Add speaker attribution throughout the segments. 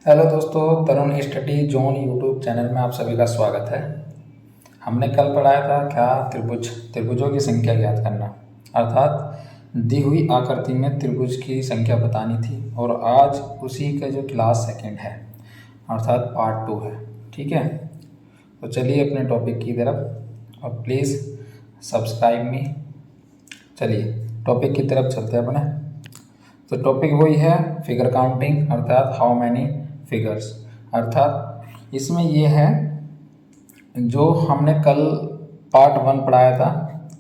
Speaker 1: Hello दोस्तों, तरुण study zone YouTube channel में आप सभी का स्वागत है। हमने कल पढ़ाया था क्या त्रिभुजों की संख्या ज्ञात करना, अर्थात दी हुई आकृति में त्रिभुज की संख्या बतानी थी। और आज उसी का जो क्लास सेकंड है अर्थात पार्ट 2 है। ठीक है, तो चलिए अपने टॉपिक की तरफ और प्लीज़ सब्सक्राइब मी। चलिए टॉपिक की तरफ चलते हैं अपने। तो टॉपिक वही है फिगर काउंटिंग, अर्थात हाउ मैनी फिगर्स। अर्थात इसमें ये है जो हमने कल पार्ट 1 पढ़ाया था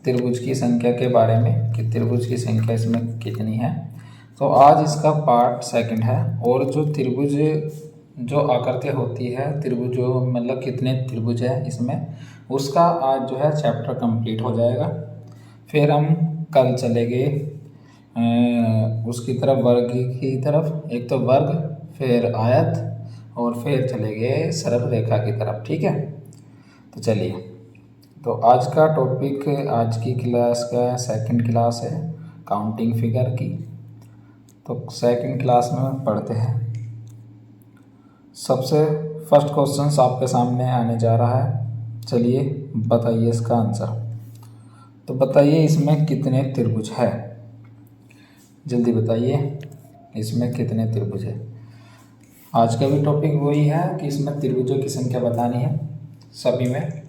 Speaker 1: त्रिभुज की संख्या के बारे में कि त्रिभुज की संख्या इसमें कितनी है। तो आज इसका पार्ट सेकंड है। और जो त्रिभुज जो आकृति होती है त्रिभुज जो मतलब कितने त्रिभुज है इसमें, उसका आज जो है चैप्टर कंप्लीट हो जाएगा। फिर हम कल चलेंगे उसकी तरफ, वर्ग की तरफ। एक तो वर्ग, फिर आयत, और फिर चले गए सरल रेखा की तरफ। ठीक है, तो चलिए। तो आज का टॉपिक, आज की क्लास का सेकंड क्लास है काउंटिंग फिगर की। तो सेकंड क्लास में पढ़ते हैं। सबसे फर्स्ट क्वेश्चन आपके सामने आने जा रहा है। चलिए बताइए इसका आंसर। तो बताइए इसमें कितने त्रिभुज है, जल्दी बताइए इसमें कितने त्रिभुज है। आज का भी टॉपिक वही है कि इसमें त्रिभुजों की संख्या बतानी है सभी में।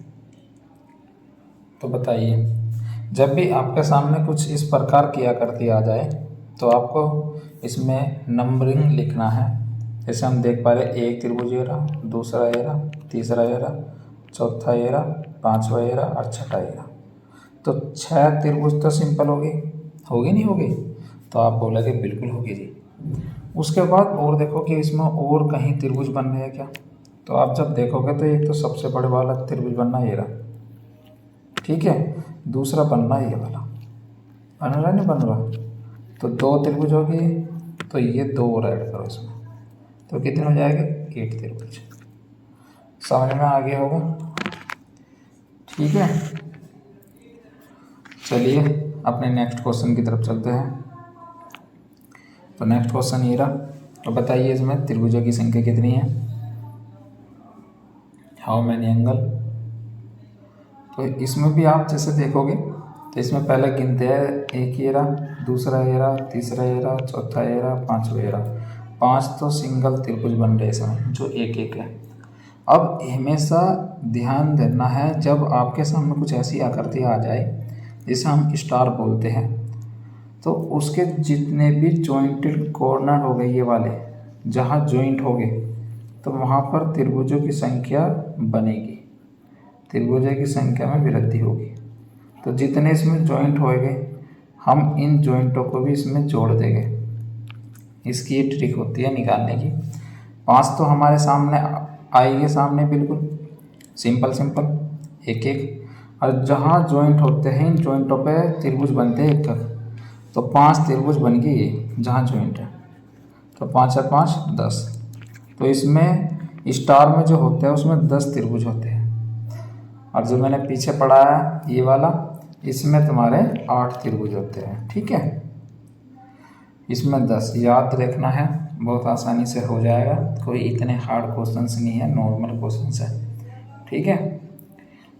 Speaker 1: तो बताइए, जब भी आपके सामने कुछ इस प्रकार की आकृति आ जाए तो आपको इसमें नंबरिंग लिखना है। जैसे हम देख पा रहे, एक त्रिभुज ये रहा, दूसरा ये रहा, तीसरा ये रहा, चौथा ये रहा, पांचवा ये रहा और छठा ये रहा। तो 6 त्रिभुज तो सिंपल होगी नहीं होगी? तो आप बोलोगे बिल्कुल होगी जी। उसके बाद और देखो कि इसमें और कहीं त्रिभुज बन रहे हैं क्या। तो आप जब देखोगे तो एक तो सबसे बड़े वाला त्रिभुज बनना ये रहा, ठीक है। दूसरा बनना ये वाला, बन रहा नहीं बन रहा? तो 2 त्रिभुज हो गए, तो ये 2 और ऐड करो इसमें, तो कितने हो जाएंगे? 8 त्रिभुज। समझ में आ गया होगा? ठीक है, चलिए अपने नेक्स्ट क्वेश्चन की तरफ चलते हैं। तो नेक्स्ट क्वेश्चन ये रहा। तो बताइए इसमें त्रिभुजों की संख्या कितनी है, हाउ मैनी एंगल। तो इसमें भी आप जैसे देखोगे तो इसमें पहले गिनते हैं, एक ये रहा, दूसरा ये रहा, तीसरा ये रहा, चौथा ये रहा, पांचवा ये रहा। 5 तो सिंगल त्रिभुज बन रहे इसमें जो एक एक है। अब हमेशा ध्यान देना है, जब आपके सामने कुछ ऐसी आकृति आ जाए जिसे हम स्टार बोलते हैं, तो उसके जितने भी जॉइंटेड कॉर्नर हो गए ये वाले, जहाँ जॉइंट हो गए, तो वहाँ पर त्रिभुजों की संख्या बनेगी, त्रिभुजों की संख्या में वृद्धि होगी। तो जितने इसमें जॉइंट होएंगे हम इन जॉइंटों को भी इसमें जोड़ देंगे। इसकी ये ट्रिक होती है निकालने की। 5 तो हमारे सामने आएंगे, सामने बिल्कुल सिंपल सिंपल एक एक। और जहाँ जॉइंट होते हैं इन जॉइंटों पे त्रिभुज बनते हैं एक तक। तो 5 त्रिभुज बन गए ये जहाँ जॉइंट है। तो 5 और 5 10। तो इसमें स्टार में जो होते हैं उसमें 10 त्रिभुज होते हैं। और जो मैंने पीछे पढ़ाया ये वाला, इसमें तुम्हारे 8 त्रिभुज होते हैं। ठीक है, इसमें 10 याद रखना है, बहुत आसानी से हो जाएगा। कोई इतने हार्ड क्वेश्चंस नहीं है, नॉर्मल क्वेश्चंस है। ठीक है,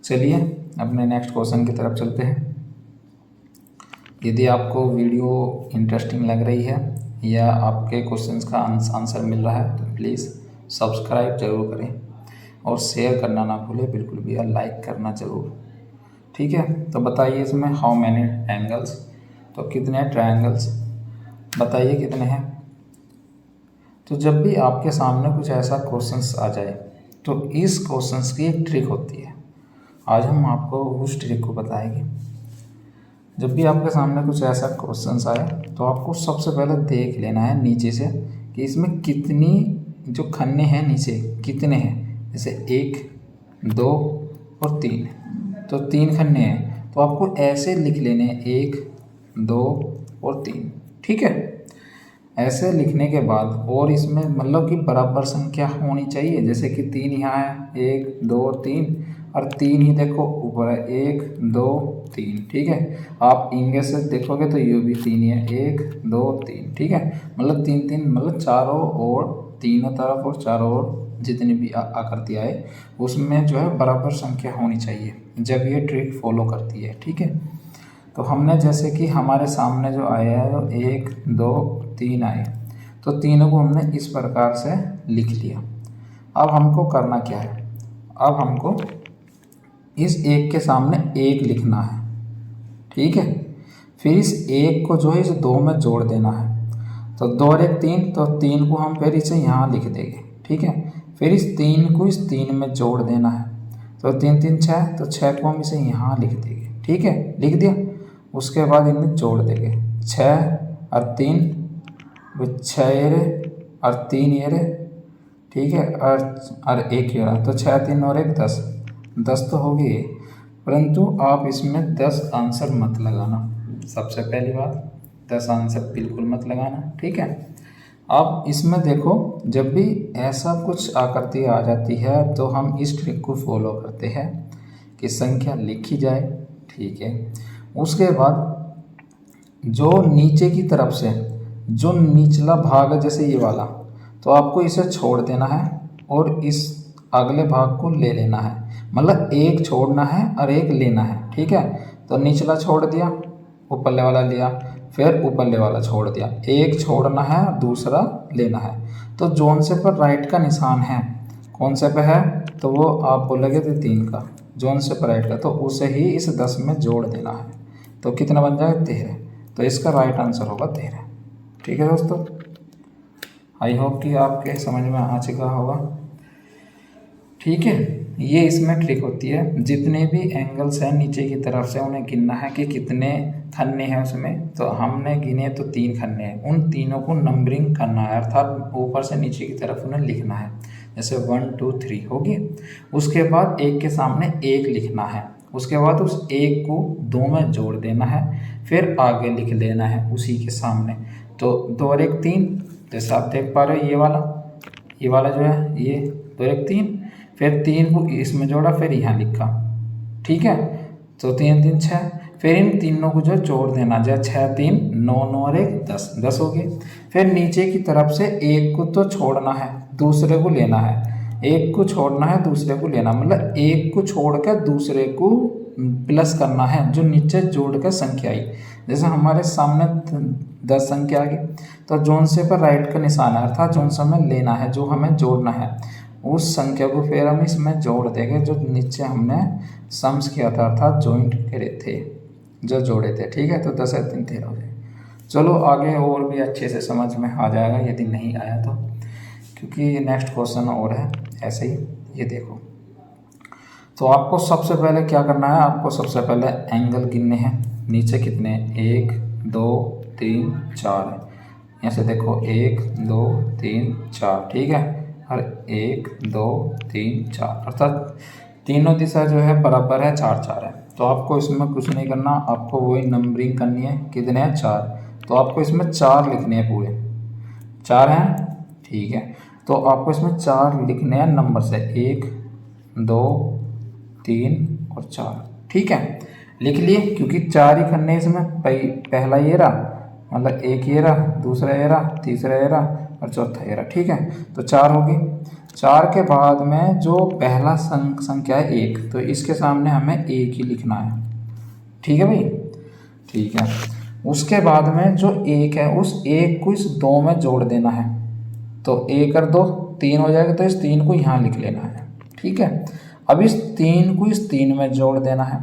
Speaker 1: चलिए अपने नेक्स्ट क्वेश्चन की तरफ चलते हैं। यदि आपको वीडियो इंटरेस्टिंग लग रही है या आपके क्वेश्चंस का आंसर मिल रहा है तो प्लीज़ सब्सक्राइब जरूर करें और शेयर करना ना भूलें बिल्कुल भी, और लाइक करना ज़रूर। ठीक है, तो बताइए इसमें हाउ मैनी एंगल्स। तो कितने ट्रायंगल्स बताइए कितने हैं। तो जब भी आपके सामने कुछ ऐसा क्वेश्चंस आ जाए तो इस क्वेश्चंस की एक ट्रिक होती है। आज हम आपको उस ट्रिक को बताएंगे। जब भी आपके सामने कुछ ऐसा क्वेश्चंस आए तो आपको सबसे पहले देख लेना है नीचे से कि इसमें कितनी जो खन्ने हैं नीचे कितने हैं। जैसे 1 2 और 3, तो 3 खन्ने हैं, तो आपको ऐसे लिख लेने 1 2 और 3। ठीक है, ऐसे लिखने के बाद और इसमें मतलब कि बराबर संख्या होनी चाहिए। जैसे कि 3 यहाँ है, 1 2 3, और 3 ही देखो ऊपर है, 1 2 3। ठीक है, आप इनके से देखोगे तो ये भी 3 ही है, 1 2 3। ठीक है, मतलब 3 3 मतलब चारों ओर तीनों तरफ और चारों ओर जितनी भी आकृति आए उसमें जो है बराबर संख्या होनी चाहिए, जब ये ट्रिक फॉलो करती है। ठीक है, तो हमने जैसे कि हमारे सामने जो आया है तो 1 2 3 आए, तो तीनों को हमने इस प्रकार से लिख लिया। अब हमको करना क्या है, अब हमको इस एक के सामने एक लिखना है। ठीक है, फिर इस एक को जो है इस 2 में जोड़ देना है, तो 2 और 1 3, तो 3 को हम फिर इसे यहाँ लिख देंगे। ठीक है, फिर इस 3 को इस 3 में जोड़ देना है, तो 3 3 6, तो 6 को हम इसे यहाँ लिख देंगे। ठीक है, लिख दिया। उसके बाद इन्हें जोड़ देंगे, 6 और 3 6 ये और 3 ये। ठीक है, और 1 ये रहा, तो 6 3 और 1 10, 10 तो होगी, परंतु आप इसमें 10 आंसर मत लगाना। सबसे पहली बात, 10 आंसर बिल्कुल मत लगाना। ठीक है, अब इसमें देखो, जब भी ऐसा कुछ आकृति आ जाती है तो हम इस ट्रिक को फॉलो करते हैं कि संख्या लिखी जाए। ठीक है, उसके बाद जो नीचे की तरफ से जो निचला भाग है, जैसे ये वाला, तो आपको इसे छोड़ देना है और इस अगले भाग को ले लेना है, मतलब एक छोड़ना है और एक लेना है। ठीक है, तो निचला छोड़ दिया, ऊपरले वाला लिया, फिर ऊपरले वाला छोड़ दिया, एक छोड़ना है और दूसरा लेना है। तो जोन से पर राइट का निशान है, कौन से पे है, तो वो आप बोलेंगे तो 3 का, जोन से पर राइट का, तो उसे ही इस 10 में जोड़ देना है। तो कितना बन जाएगा, 13। तो इसका राइट आंसर होगा 13। ठीक है दोस्तों, आई होप कि आपके समझ में आ चुका होगा। ठीक है, ये इसमें ट्रिक होती है, जितने भी एंगल्स हैं नीचे की तरफ से उन्हें गिनना है कि कितने खन्ने हैं उसमें। तो हमने गिने तो 3 खन्ने हैं, उन तीनों को नंबरिंग करना है, अर्थात ऊपर से नीचे की तरफ उन्हें लिखना है, जैसे 1 2 3 होगी। उसके बाद एक के सामने एक लिखना है, उसके बाद उस एक को 2 में जोड़ देना है, फिर आगे लिख लेना है उसी के सामने। तो 2 और 1 3, जैसे आप देख पा रहे हो, ये वाला जो है ये 2 और 1 3, फिर 3 को इसमें जोड़ा, फिर यहाँ लिखा। ठीक है, तो 3 3 6, फिर इन तीनों को जो जोड़ देना, जैसे 6 3 9 9 और 1 10, 10 हो गए। फिर नीचे की तरफ से एक को तो छोड़ना है, दूसरे को लेना है, एक को छोड़ना है, दूसरे को लेना, मतलब एक को छोड़कर दूसरे को प्लस करना है, जो नीचे जोड़ कर संख्या आई। जैसे हमारे सामने 10 संख्या आ गई, तो जोन से पर राइट का निशान है, अर्थात जोन से हमें लेना है, जो हमें जोड़ना है, उस संख्या को फिर हम इसमें जोड़ देंगे जो नीचे हमने सम्स किया था, अर्थात जॉइंट करे थे, जो जोड़े थे। ठीक है, तो 10 और 3 13 हो जाए। चलो आगे और भी अच्छे से समझ में आ जाएगा यदि नहीं आया तो, क्योंकि नेक्स्ट क्वेश्चन और है ऐसे ही। ये देखो, तो आपको सबसे पहले क्या करना है, आपको सबसे पहले एंगल गिनने हैं। नीचे कितने, 1 2 3 4 है, यहाँ से देखो 1 2 3 4। ठीक है, और 1 2 3 4, अर्थात तीनों दिशा जो है बराबर है, 4 4 है। तो आपको इसमें कुछ नहीं करना, आपको वही नंबरिंग करनी है। कितने हैं, 4, तो आपको इसमें 4 लिखने हैं, पूरे 4 हैं। ठीक है, तो आपको इसमें 4 लिखने हैं नंबर से, 1 2 3 और 4। ठीक है, लिख लिए, क्योंकि 4 ही करने इसमें, पहला ये रहा, मतलब एक ये रहा, दूसरा ये रहा, तीसरा ये रहा और चौथा ये रहा। ठीक है, तो 4 होगी। 4 के बाद में जो पहला संख्या है 1, तो इसके सामने हमें 1 ही लिखना है। ठीक है भाई, ठीक है। उसके बाद में जो 1 है, उस 1 को इस 2 में जोड़ देना है, तो 1 और 2 3 हो जाएगा, तो इस 3 को यहाँ लिख लेना है। ठीक है, अब इस 3 को इस 3 में जोड़ देना है,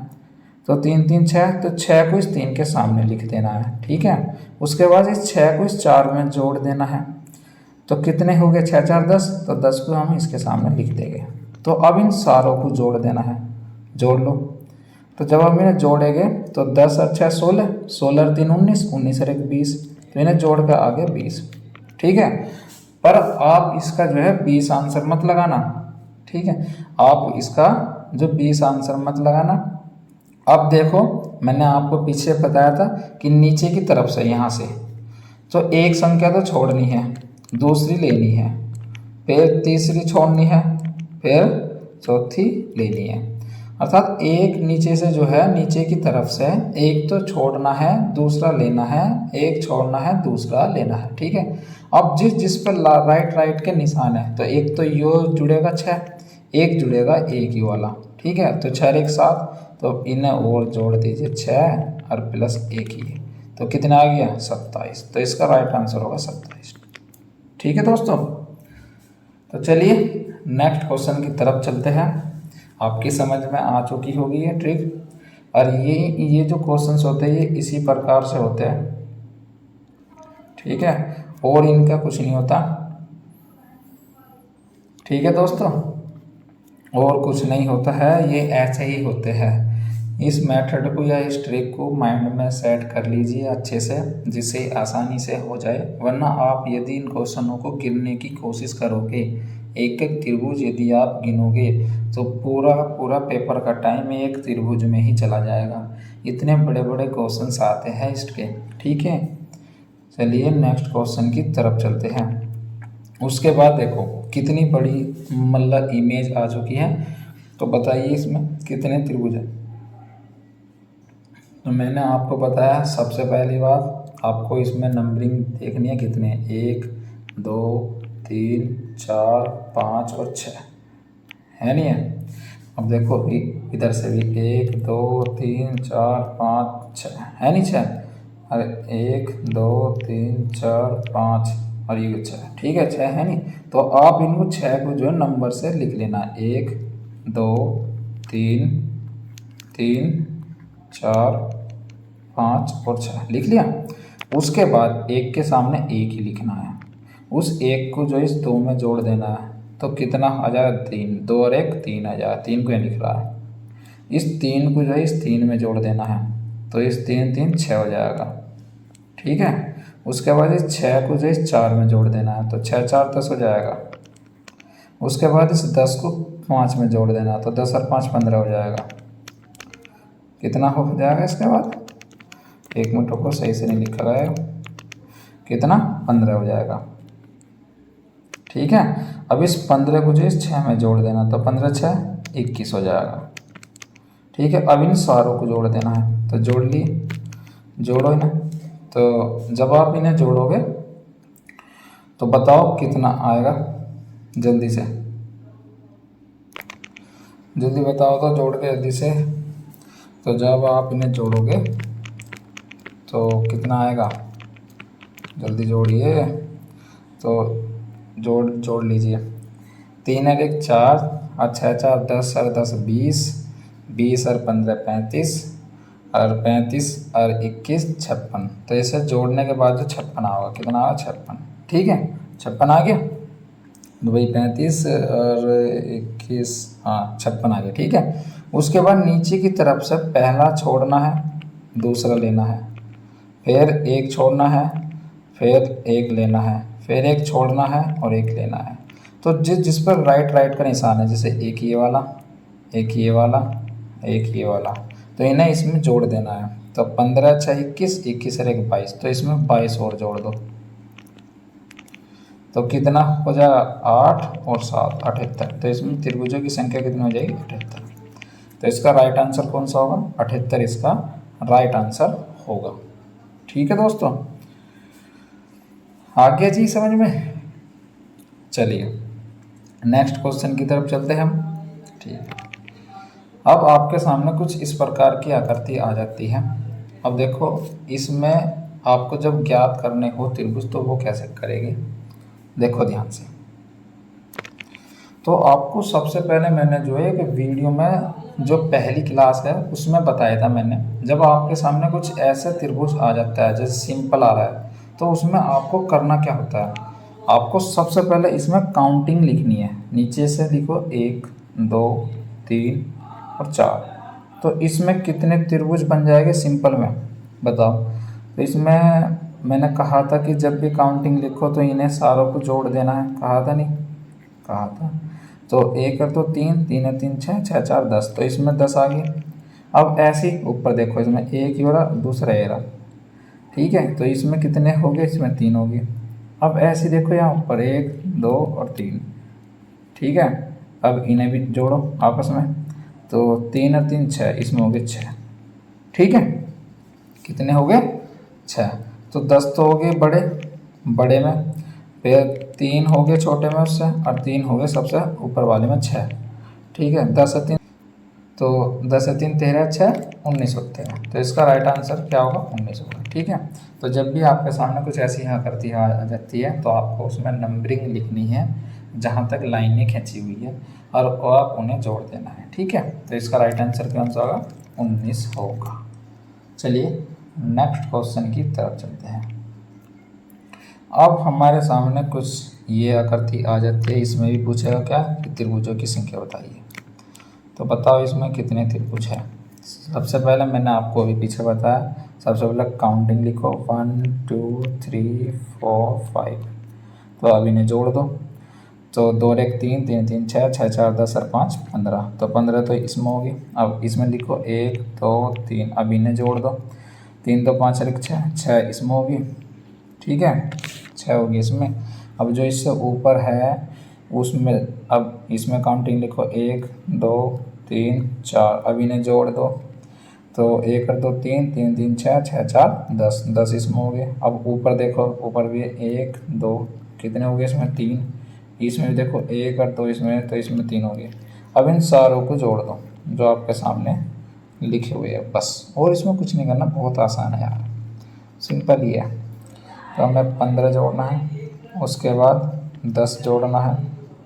Speaker 1: तो 3 3 6, तो 6 को इस 3 के सामने लिख देना है। ठीक है, उसके बाद इस 6 को इस 4 में जोड़ देना है, तो कितने हो गए, 6 4 10, तो 10 को हम इसके सामने लिख देंगे। तो अब इन सारों को जोड़ देना है, जोड़ लो। तो जब हम इन्हें जोड़ेंगे तो 10 और 6 16, 16 और 3 19, 19 और 1 20, तो इन्हें जोड़ कर आगे 20। ठीक है, पर आप इसका जो है 20 आंसर मत लगाना। ठीक है, आप इसका जो 20 आंसर मत लगाना। अब देखो, मैंने आपको पीछे बताया था कि नीचे की तरफ से यहाँ से तो एक संख्या तो छोड़नी है, दूसरी लेनी है, फिर तीसरी छोड़नी है, फिर चौथी लेनी है। अर्थात एक नीचे से जो है, नीचे की तरफ से एक तो छोड़ना है, दूसरा लेना है, एक छोड़ना है, दूसरा लेना है। ठीक है, अब जिस जिस पर राइट राइट के निशान है, तो एक तो यो जुड़ेगा 6, एक जुड़ेगा एक ही वाला। ठीक है, तो 6 एक साथ, तो इन्हें और जोड़ दीजिए 6 और प्लस एक ही है, तो कितना आ गया 27। तो इसका राइट आंसर होगा 27। ठीक है दोस्तों, तो चलिए नेक्स्ट क्वेश्चन की तरफ चलते हैं। आपकी समझ में आ चुकी होगी ये ट्रिक, और ये जो क्वेश्चंस होते हैं ये इसी प्रकार से होते हैं। ठीक है, और इनका कुछ नहीं होता। ठीक है दोस्तों, और कुछ नहीं होता है, ये ऐसे ही होते हैं। इस मेथड को या इस ट्रिक को माइंड में सेट कर लीजिए अच्छे से, जिससे आसानी से हो जाए। वरना आप यदि इन क्वेश्चनों को गिनने की कोशिश करोगे, एक एक त्रिभुज यदि आप गिनोगे, तो पूरा पूरा पेपर का टाइम एक त्रिभुज में ही चला जाएगा। इतने बड़े बड़े क्वेश्चंस आते हैं इसके। ठीक है, चलिए नेक्स्ट क्वेश्चन की तरफ चलते हैं। उसके बाद देखो कितनी बड़ी मतलब इमेज आ चुकी है, तो बताइए इसमें कितने त्रिभुज हैं। तो मैंने आपको बताया सबसे पहली बात, आपको इसमें नंबरिंग देखनी है कितने, 1 2 3 4 5 और 6 है, नहीं है। अब देखो इधर से भी 1 2 3 4 5 6 है, नहीं 6, अरे 1 2 3 4 5 और ये 6। ठीक है, 6 है नहीं, तो आप इनको 6 को जो है नंबर से लिख लेना, 1 2 3 3 4 5 और 6 लिख लिया। उसके बाद एक के सामने एक ही लिखना है, उस एक को जो इस 2 में जोड़ देना है, तो कितना आ जाएगा 3, 2 और 1 3 आ जाएगा, 3 को यहाँ लिख रहा है। इस 3 को जो है इस 3 में जोड़ देना है, तो इस 3 3 6 हो जाएगा। ठीक है, उसके बाद इस 6 को जो इस 4 में जोड़ देना है, तो 6 4 10 हो जाएगा। उसके बाद इस 10 को 5 में जोड़ देना है, तो 10 और 5 15 हो जाएगा। कितना हो जाएगा इसके बाद, एक मिनट को सही से नहीं लिखा गया, कितना 15 हो जाएगा। ठीक है, अब इस 15 को जो इस 6 में जोड़ देना, तो 15 6 21 हो जाएगा। ठीक है, अब इन सारों को जोड़ देना है, तो जोड़ लिए, जोड़ो इन्हें। तो जब आप इन्हें जोड़ोगे तो बताओ कितना आएगा, जल्दी से जल्दी बताओ, तो जोड़ के जल्दी से। तो जब आप इन्हें जोड़ोगे तो कितना आएगा, जल्दी जोड़िए। तो जोड़ लीजिए, 3 और 1 4 और 6 4 10 और 10 20, 20 और 15 35 और 35 और 21 56। तो इसे जोड़ने के बाद जो 56 आएगा, कितना आएगा 56। ठीक है, 56 आ गया, तो भाई 35 और 21, हाँ 56 आ गया। ठीक है, उसके बाद नीचे की तरफ से पहला छोड़ना है, दूसरा लेना है, फिर एक छोड़ना है, फिर एक लेना है, फिर एक छोड़ना है और एक लेना है। तो जिस पर राइट राइट का निशान है, जैसे एक ये वाला, एक ये वाला, एक ये वाला, तो इन्हें इसमें जोड़ देना है। तो 15 6 21, 21 और 1 22, तो इसमें 22 और जोड़ दो, तो कितना हो जाएगा 8 और 7 78। तो इसमें त्रिभुजों की संख्या कितनी हो जाएगी 78। तो इसका राइट आंसर कौन सा होगा, 78 इसका राइट आंसर होगा। ठीक है दोस्तों, आ गया जी समझ में। चलिए नेक्स्ट क्वेश्चन की तरफ चलते हैं हम। ठीक है, अब आपके सामने कुछ इस प्रकार की आकृति आ जाती है। अब देखो इसमें आपको जब ज्ञात करने हो त्रिभुज, तो वो कैसे करेंगे, देखो ध्यान से। तो आपको सबसे पहले मैंने जो है कि वीडियो में जो पहली क्लास है उसमें बताया था मैंने, जब आपके सामने कुछ ऐसे त्रिभुज आ जाता है जैसे सिंपल आ रहा है, तो उसमें आपको करना क्या होता है, आपको सबसे पहले इसमें काउंटिंग लिखनी है। नीचे से लिखो 1 2 3 और 4। तो इसमें कितने त्रिभुज बन जाएंगे सिंपल में, बताओ। तो इसमें मैंने कहा था कि जब भी काउंटिंग लिखो तो इन्हें सारों को जोड़ देना है, कहा था नहीं, कहा था। तो 1 है तो 3, 3 है 3 6, 6 4 10, तो इसमें 10 आ गए। अब ऐसे ही ऊपर देखो, इसमें एक ही हो रहा, दूसरा ये रहा। ठीक है, तो इसमें कितने हो गए, इसमें 3 हो गए। अब ऐसे देखो यहाँ ऊपर 1 2 और 3। ठीक है, अब इन्हें भी जोड़ो आपस में, तो 3 और 3 6, इसमें हो गए 6। ठीक है, कितने हो गए 6। तो 10 तो हो गए बड़े बड़े में, फिर 3 हो गए छोटे में उससे, और 3 हो गए सबसे ऊपर वाले में 6। ठीक है, 10 और 3, तो 10 और 3 13, 6 19 होते हैं। तो इसका राइट आंसर क्या होगा 19 होगा। ठीक है, तो जब भी आपके सामने कुछ ऐसी आकृति आ जाती है तो आपको उसमें नंबरिंग लिखनी है जहाँ तक लाइनें खींची हुई है, और आप उन्हें जोड़ देना है। ठीक है, तो इसका राइट आंसर कौन सा होगा 19 होगा। चलिए नेक्स्ट क्वेश्चन की तरफ चलते हैं। अब हमारे सामने कुछ ये आकृति आ जाती है, इसमें भी पूछेगा क्या कि त्रिभुजों की संख्या बताइए। तो बताओ इसमें कितने त्रिभुज है। सबसे पहले मैंने आपको अभी पीछे बताया, सबसे पहले काउंटिंग लिखो 1 2 3 4 5। तो अब इन्हें जोड़ दो, तो 2 और 1 3, 3 3 6, 6 4 10 और 5 15। तो 15 तो इसमें होगी। अब इसमें लिखो 1 2 3, अब इन्हें जोड़ दो, 3 2 5 और 1 6, 6 इसमें होगी। ठीक है, 6 होगी इसमें। अब जो इससे ऊपर है उसमें, अब इसमें काउंटिंग लिखो 1 2 3 4, अब इन्हें जोड़ दो, तो 1 और 2 3, 3 3 6, 6 4 10, 10 इसमें हो गए। अब ऊपर देखो, ऊपर भी 1 2, कितने हो गए इसमें 3, इसमें भी देखो 1 और 2 इसमें, तो इसमें 3 हो गए। अब इन सारों को जोड़ दो जो आपके सामने लिखे हुए हैं, बस। और इसमें कुछ नहीं करना, बहुत आसान है यार, सिंपल ही है। तो हमें 15 जोड़ना है, उसके बाद 10 जोड़ना है,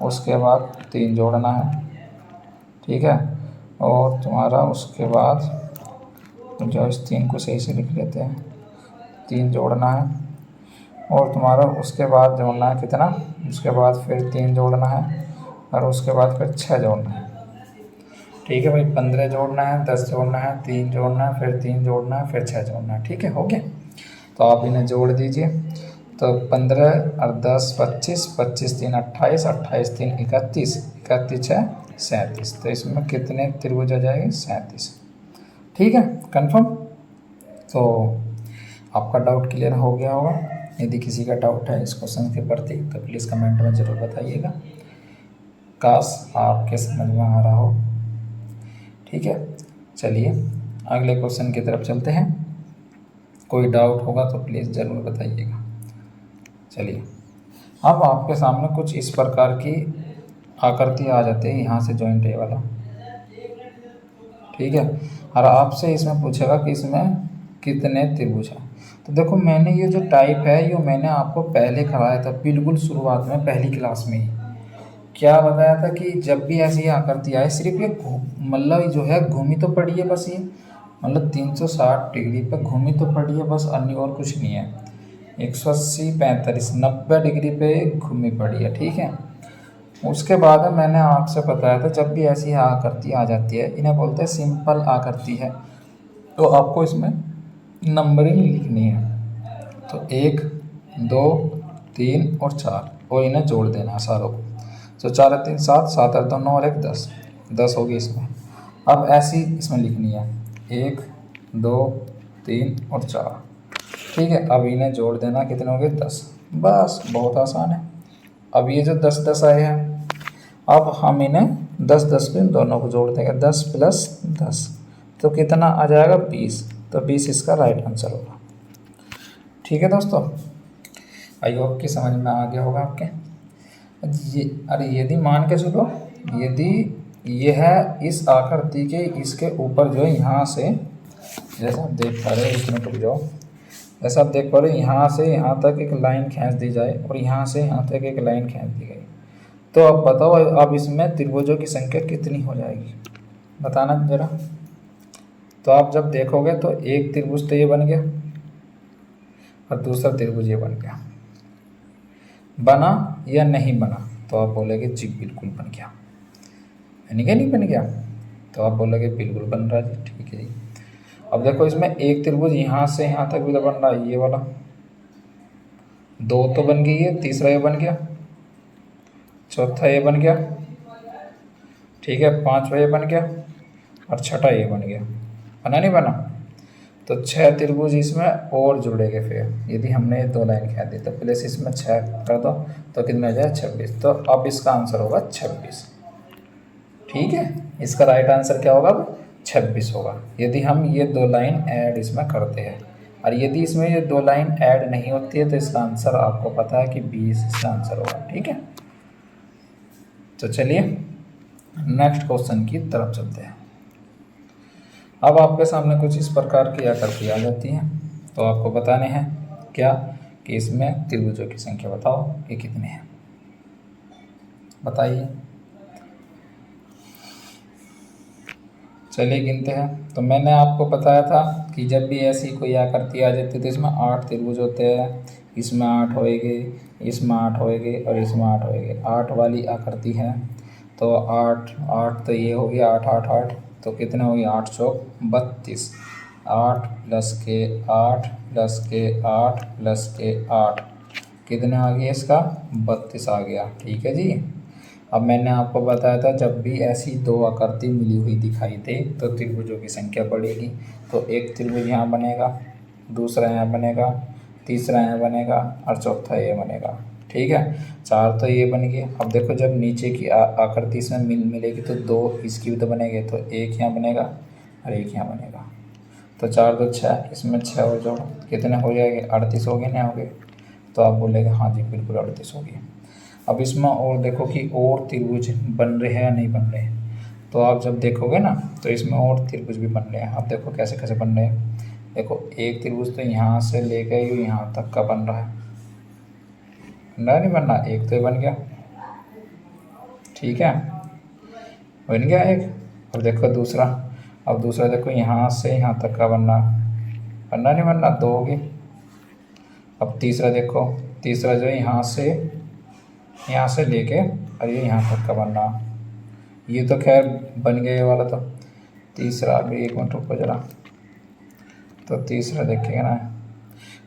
Speaker 1: उसके बाद 3 जोड़ना है। ठीक है, और तुम्हारा उसके बाद जो इस 3 को सही से लिख लेते हैं, 3 जोड़ना है, और तुम्हारा उसके बाद जोड़ना है कितना, उसके बाद फिर 3 जोड़ना है, और उसके बाद फिर 6 जोड़ना है। ठीक है भाई, 15 जोड़ना है, 10 जोड़ना है, 3 जोड़ना है, फिर 3 जोड़ना है, फिर 6 जोड़ना है। ठीक है, हो गया। तो आप इन्हें जोड़ दीजिए, तो 15 और 10 25, 25 3 28, 28 3 31, 31 6 37। तो इसमें कितने त्रिभुज आ जाएंगे 37। ठीक है, कंफर्म। तो आपका डाउट क्लियर हो गया होगा। यदि किसी का डाउट है इस क्वेश्चन के प्रति तो प्लीज़ कमेंट में ज़रूर बताइएगा, काश आपके समझ में आ रहा हो। ठीक है, चलिए अगले क्वेश्चन की तरफ चलते हैं। कोई डाउट होगा तो प्लीज़ ज़रूर बताइएगा। चलिए, अब आपके सामने कुछ इस प्रकार की आकृति आ जाती है, यहाँ से जॉइंट ए वाला। ठीक है, और आपसे इसमें पूछेगा कि इसमें कितने त्रिभुज हैं। तो देखो, मैंने ये जो टाइप है ये मैंने आपको पहले कराया था, बिल्कुल शुरुआत में पहली क्लास में ही। क्या बताया था कि जब भी ऐसी आकृति आए, सिर्फ ये मतलब जो है घूमी तो पड़ी है बस, ये मतलब 360 डिग्री पे घूमी तो पड़ी है बस, अन्य और कुछ नहीं है। 180 45 90 डिग्री पे घूमी पड़ी है। ठीक है, उसके बाद मैंने आपसे बताया था जब भी ऐसी आकृति आ जाती है, इन्हें बोलते हैं सिंपल आकृति है, तो आपको इसमें नंबरिंग लिखनी है। तो 1 2 3 और 4, और इन्हें जोड़ देना है सारों को। तो 4 और 3 7, 7 और 2 9 और 1 10, 10 होगी इसमें। अब ऐसी इसमें लिखनी है 1 2 3 और 4। ठीक है, अब इन्हें जोड़ देना, कितने हो गए 10, बस बहुत आसान है। अब ये जो 10 10 आए हैं, अब हम इन्हें 10 10 पे दोनों को जोड़ देंगे, 10 प्लस 10, तो कितना आ जाएगा 20। तो 20 इसका राइट आंसर होगा। ठीक है दोस्तों, आई होप कि समझ में आ गया होगा आपके। ये अरे यदि मान के चलो, यदि यह इस आकृति के इसके ऊपर जो है यहाँ से, जैसा आप देख पा रहे हैं, इसमें टूट जाओ, जैसा आप देख पा रहे हैं यहाँ से यहाँ तक एक लाइन खींच दी जाए और यहाँ से यहाँ तक एक लाइन खींच दी गई, तो अब बताओ अब इसमें त्रिभुजों की संख्या कितनी हो जाएगी, बताना जरा। तो आप जब देखोगे तो एक त्रिभुज तो ये बन गया और दूसरा त्रिभुज ये बन गया, बना या नहीं बना? तो आप बोलोगे जी बिल्कुल बन गया। यानी कि नहीं बन गया? तो आप बोलोगे बिल्कुल बन रहा है जी, ठीक है जी। अब देखो, इसमें एक त्रिभुज यहाँ से यहाँ तक भी तो बन रहा है, ये वाला, 2 तो बन गई है, तीसरा ये बन गया, चौथा ये बन गया, ठीक है, 5वां ये बन गया, और 6ठा ये बन गया। बना नहीं बना? तो 6 त्रिभुज इसमें और जुड़ेंगे फिर, यदि हमने ये 2 लाइन खींच दी तो प्लस इसमें 6 कर दो, तो कितना हो जाए 26। तो अब इसका आंसर होगा 26। ठीक है, इसका राइट आंसर क्या होगा अब 26 होगा, यदि हम ये दो लाइन ऐड इसमें करते हैं। और यदि इसमें ये दो लाइन ऐड नहीं होती है तो इसका आंसर आपको पता है कि 20 इसका आंसर होगा। ठीक है, तो चलिए नेक्स्ट क्वेश्चन की तरफ चलते हैं। अब आपके सामने कुछ इस प्रकार की आकृति आ जाती है, तो आपको बताने हैं क्या कि इसमें त्रिभुजों की संख्या बताओ कि कितने हैं, बताइए। चलिए गिनते हैं। तो मैंने आपको बताया था कि जब भी ऐसी कोई आकृति आ जाती है तो इसमें 8 त्रिभुज होते हैं, इसमें 8 होएंगे, इसमें 8 होएंगे और इसमें 8 होएंगे। 8 वाली आकृति है तो 8 8 तो ये हो गया 8 8 8, तो कितने हो गए 8 चौक 32, 8 प्लस के 8 प्लस के 8 प्लस के 8, कितने आ गया इसका 32 आ गया। ठीक है जी। अब मैंने आपको बताया था जब भी ऐसी दो आकृति मिली हुई दिखाई दे तो त्रिभुजों की संख्या बढ़ेगी। तो एक त्रिभुज यहाँ बनेगा, दूसरा यहाँ बनेगा, तीसरा यहाँ बनेगा और चौथा ये बनेगा। ठीक है, 4 तो ये बन गए। अब देखो जब नीचे की आकृति इसमें मिलेगी तो 2 इसकी भी तो बनेंगे, तो एक यहाँ बनेगा और एक यहाँ बनेगा। तो 4 2 6, इसमें 6 और जोड़ो, कितने हो जाएंगे 38 हो गए ना हो गए। तो आप बोलेंगे हाँ जी बिल्कुल 38 हो गए। अब इसमें और देखो कि और त्रिभुज बन रहे हैं या नहीं बन रहे हैं। तो आप जब देखोगे ना तो इसमें और त्रिभुज भी बन रहे हैं। आप देखो कैसे कैसे बन रहे हैं। देखो एक त्रिभुज तो यहाँ से लेकर यहाँ तक का बन रहा है, बन रहा नहीं बन रहा, एक तो बन गया। ठीक है, बन गया एक। अब देखो दूसरा, अब दूसरा देखो यहाँ से यहाँ तक का बन रहा नहीं बन रहा, 2 होगी। अब तीसरा देखो, तीसरा जो है यहाँ से लेके और ये यहाँ तक का बन रहा, ये तो खैर बन गया ये वाला। तो तीसरा भी 1 मिनट रुको जरा, तो तीसरा देखिएगा ना,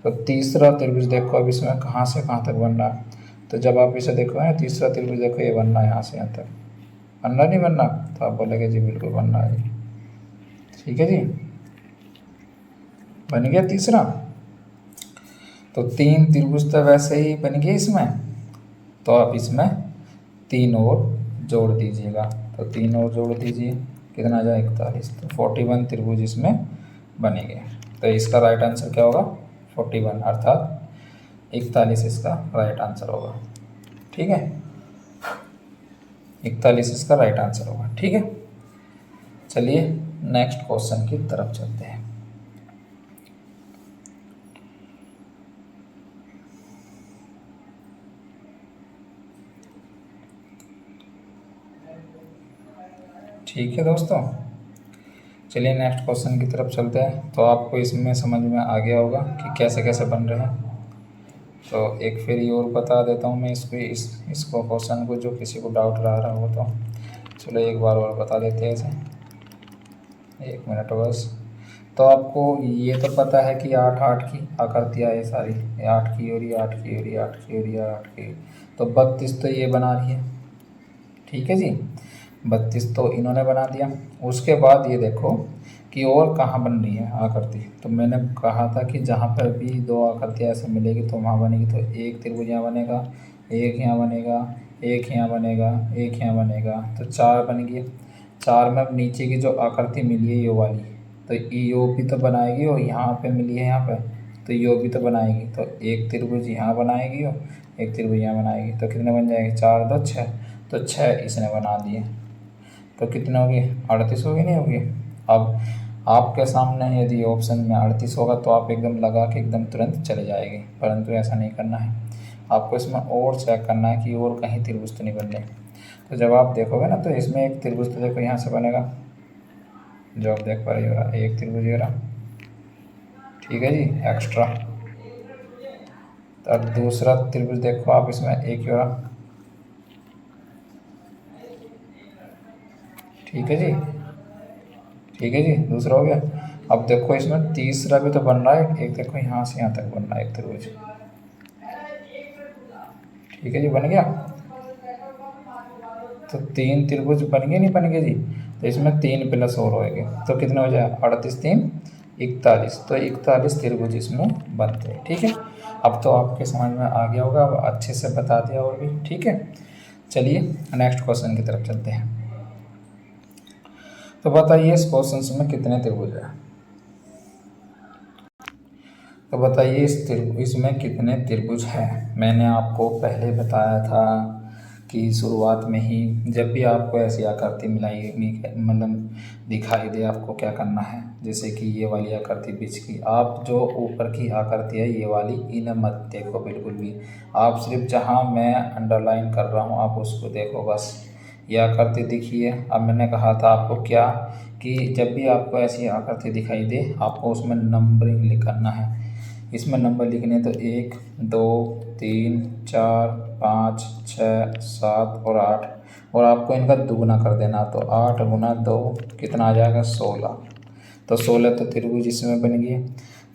Speaker 1: तो तीसरा त्रिभुज देखो अब इसमें कहाँ से कहाँ तक बन रहा है। तो जब आप इसे देखो ना तीसरा त्रिभुज देखो ये बन रहा है यहाँ से यहाँ तक, बन रहा नहीं बन रहा, तो आप बोलेंगे जी बिल्कुल बन रहा है जी। ठीक है जी, बन गया तीसरा। तो 3 त्रिभुज तो वैसे ही बन गए इसमें, तो आप इसमें 3 और जोड़ दीजिएगा। तो 3 और जोड़ दीजिए, कितना आ जाए 41, तो 41 त्रिभुज इसमें बनेंगे। तो इसका राइट आंसर क्या होगा 41, अर्थात 41 इसका राइट आंसर होगा। ठीक है, 41 इसका राइट आंसर होगा। ठीक है, चलिए नेक्स्ट क्वेश्चन की तरफ चलते हैं। ठीक है दोस्तों, चलिए नेक्स्ट क्वेश्चन की तरफ चलते हैं। तो आपको इसमें समझ में आ गया होगा कि कैसे कैसे बन रहे हैं। तो एक फिर ये और बता देता हूँ मैं इसको क्वेश्चन को, जो किसी को डाउट रहा हो तो चलो एक बार और बता देते हैं इसे, 1 मिनट बस। तो आपको ये तो पता है कि 8 8 की आकृतियाँ है सारी, 8 की और ये 8 की और ये 8 की और ये 8 की, तो 32 तो ये बना रही है। ठीक है जी, 32 तो इन्होंने बना दिया। उसके बाद ये देखो कि और कहाँ बन रही है आकृति। तो मैंने कहा था कि जहाँ पर भी 2 आकृतियाँ ऐसे मिलेगी तो वहाँ बनेगी। तो एक त्रिभुज यहाँ बनेगा, एक यहाँ बनेगा, एक यहाँ बनेगा, एक यहाँ बनेगा, तो 4 बन गए। 4 में अब नीचे की जो आकृति मिली है यो वाली, तो यो भी तो बनाएगी, और यहाँ पे मिली है यहाँ पे तो यो भी तो बनाएगी। तो एक त्रिभुज यहाँ बनाएगी और एक त्रिभुज यहाँ बनाएगी, तो कितने बन जाएंगे 4 2 6, तो 6 इसने बना दिए। तो कितने हो गए 38 हो गए, नहीं होगी। अब आपके सामने यदि ऑप्शन में 38 होगा तो आप एकदम लगा के एकदम तुरंत चले जाएंगे, परंतु ऐसा नहीं करना है। आपको इसमें और चेक करना है कि और कहीं त्रिभुज तो नहीं बन रहे। तो जब आप देखोगे ना तो इसमें एक त्रिभुज तो देखो यहाँ से बनेगा, जो आप देख पा रहे हो एक त्रिभुज हो रहा। ठीक है जी, एक्स्ट्रा। तो अब दूसरा त्रिभुज देखो आप, इसमें एक ही हो रहा। ठीक है जी, ठीक है जी, दूसरा हो गया। अब देखो इसमें तीसरा भी तो बन रहा है, एक देखो यहाँ से यहाँ तक बन रहा है एक त्रिभुज। ठीक है जी, बन गया। तो 3 त्रिभुज बन गए, नहीं बन गए जी। तो इसमें 3 प्लस और होएंगे, तो कितने हो जाए 38 3 41, तो 41 त्रिभुज इसमें बनते हैं। ठीक है, अब तो आपके समझ में आ गया होगा, अब अच्छे से बता दिया और भी। ठीक है, चलिए नेक्स्ट क्वेश्चन की तरफ चलते हैं। तो बताइए इस क्वेश्चन में कितने त्रिभुज है। तो बताइए इसमें कितने त्रिभुज हैं। मैंने आपको पहले बताया था कि शुरुआत में ही जब भी आपको ऐसी आकृति मिलाई मतलब दिखाई दे, आपको क्या करना है, जैसे कि ये वाली आकृति बीच की, आप जो ऊपर की आकृति है ये वाली, इन्हें मत देखो बिल्कुल भी। आप सिर्फ जहाँ मैं अंडरलाइन कर रहा हूँ आप उसको देखो बस। ये आकृति दिखी है। अब मैंने कहा था आपको क्या कि जब भी आपको ऐसी आकृति दिखाई दे आपको उसमें नंबरिंग करना है। इसमें नंबर लिखने तो 1 2 3 4 5 6 7 और 8, और आपको इनका दुगुना कर देना। तो 8 गुना 2 कितना आ जाएगा 16। तो 16 तो त्रिभुज इसमें बन गई।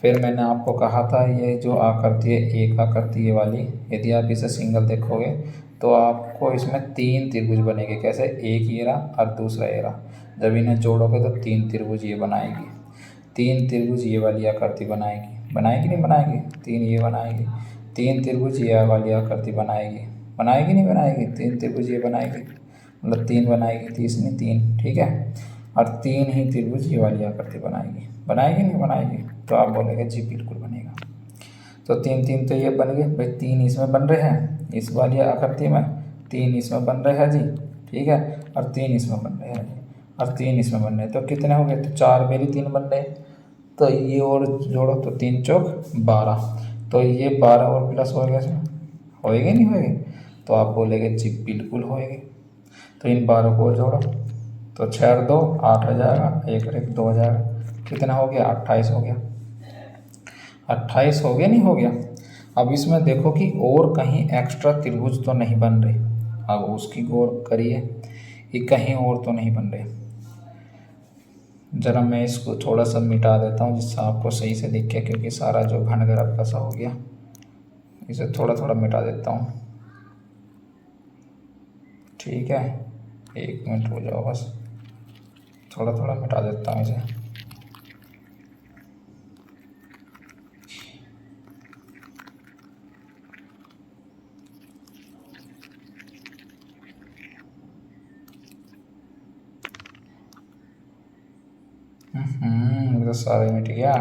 Speaker 1: फिर मैंने आपको कहा था ये जो आकृति है एक आकृति ये वाली, यदि आप इसे सिंगल देखोगे तो आपको इसमें 3 त्रिभुज बनेंगे। कैसे, एक ये रहा और दूसरा ये रहा, जब इन्हें जोड़ोगे तो 3 त्रिभुज ये बनाएगी। 3 त्रिभुज ये वाली आकृति बनाएगी, बनाएगी नहीं बनाएगी, 3 ये बनाएगी। 3 त्रिभुज ये वाली आकृति बनाएगी, बनाएगी नहीं बनाएगी, 3 त्रिभुज ये बनाएगी, मतलब 3 बनाएगी, 30 नहीं 3, ठीक है। और 3 ही त्रिभुज ये वाली आकृति बनाएगी, बनाएगी नहीं बनाएगी। तो आप बोलेंगे जी बिल्कुल बनेगा। तो 3 3 तो ये बन गए भाई, 3 इसमें बन रहे हैं इस वाली आकृति में, 3 इसमें बन रहे हैं जी, ठीक है, और 3 इसमें बन रहे हैं जी, और 3 इसमें बन रहे हैं। तो कितने हो गए, तो 4 बेली 3 बन रहे। तो ये और जोड़ो तो 3 चौक 12, तो ये 12 और प्लस हो गया इसमें, होएगा नहीं होएगा। तो आप बोलेंगे जी बिल्कुल होएगी। तो इन 12 को जोड़ो तो 6 और 2 8 हो जाएगा, 1 और 1 2 हो जाएगा, कितना हो गया 28 हो गया। 28 हो गया नहीं हो गया। अब इसमें देखो कि और कहीं एक्स्ट्रा त्रिभुज तो नहीं बन रहे, अब उसकी गौर करिए कि कहीं और तो नहीं बन रहे। ज़रा मैं इसको थोड़ा सा मिटा देता हूँ जिससे आपको सही से दिखे, क्योंकि सारा जो घन ग्राफ सा हो गया, इसे थोड़ा थोड़ा मिटा देता हूँ, ठीक है। 1 मिनट हो जाओ बस, थोड़ा थोड़ा मिटा देता हूँ इसे। तो सारे मिट गया।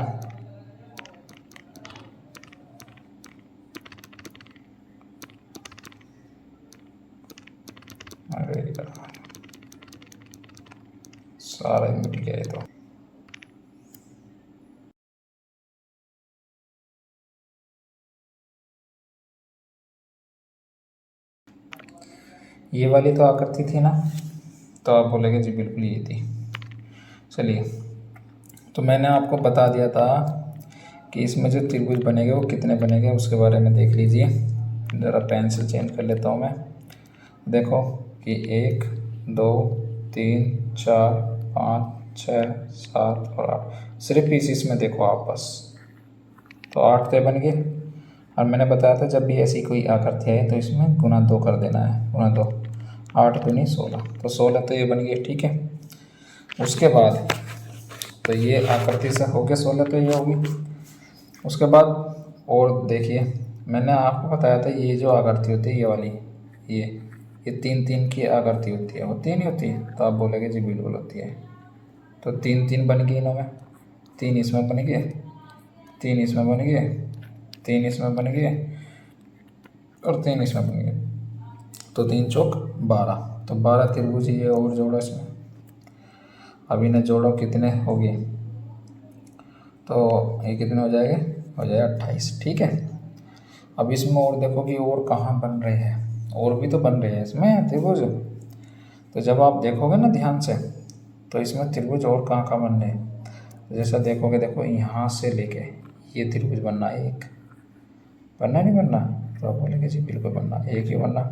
Speaker 1: अरे यार सारा मिट गया ये तो। ये वाली तो आकृति थी ना, तो आप बोलेंगे जी बिल्कुल ये थी। चलिए, तो मैंने आपको बता दिया था कि इसमें जो त्रिभुज बनेंगे वो कितने बनेंगे, उसके बारे में देख लीजिए। ज़रा पेंसिल चेंज कर लेता हूँ मैं। देखो कि 1 2 3 4 5 6 7 और 8, सिर्फ इसमें देखो आप बस, तो 8 तो बन गए। और मैंने बताया था जब भी ऐसी कोई आकृति है तो इसमें गुना 2 कर देना है, गुना 2, 8 दूनी 16, तो 16 तो ये बन गई, ठीक है। उसके बाद तो ये आकृति से हो गया 16, तो ये होगी। उसके बाद और देखिए, मैंने आपको बताया था ये जो आकृति होती है ये वाली, ये 3 3 की आकृति होती है, होती नहीं होती है। तो आप बोलेंगे जी बिल्कुल होती है। तो 3 3 बन गई इनमें, 3 इसमें बन गए, 3 इसमें बन गए, 3 इसमें बन गए और 3 इसमें बन गए। तो 3 चौक 12, तो 12 त्रिभुज ये और जोड़ो इसमें। अब इन्हें जोड़ो कितने हो गए, तो ये कितने हो जाएंगे, हो जाएगा 28, ठीक है। अब इसमें और देखो कि और कहाँ बन रहे हैं, और भी तो बन रहे हैं इसमें त्रिभुज। तो जब आप देखोगे ना ध्यान से तो इसमें त्रिभुज और कहाँ कहाँ बन रहे हैं, जैसा देखोगे, देखो यहाँ से लेके ये त्रिभुज बनना है, एक बनना नहीं बनना, तो आप बोलेंगे जी बिल्कुल बनना, एक ही बनना,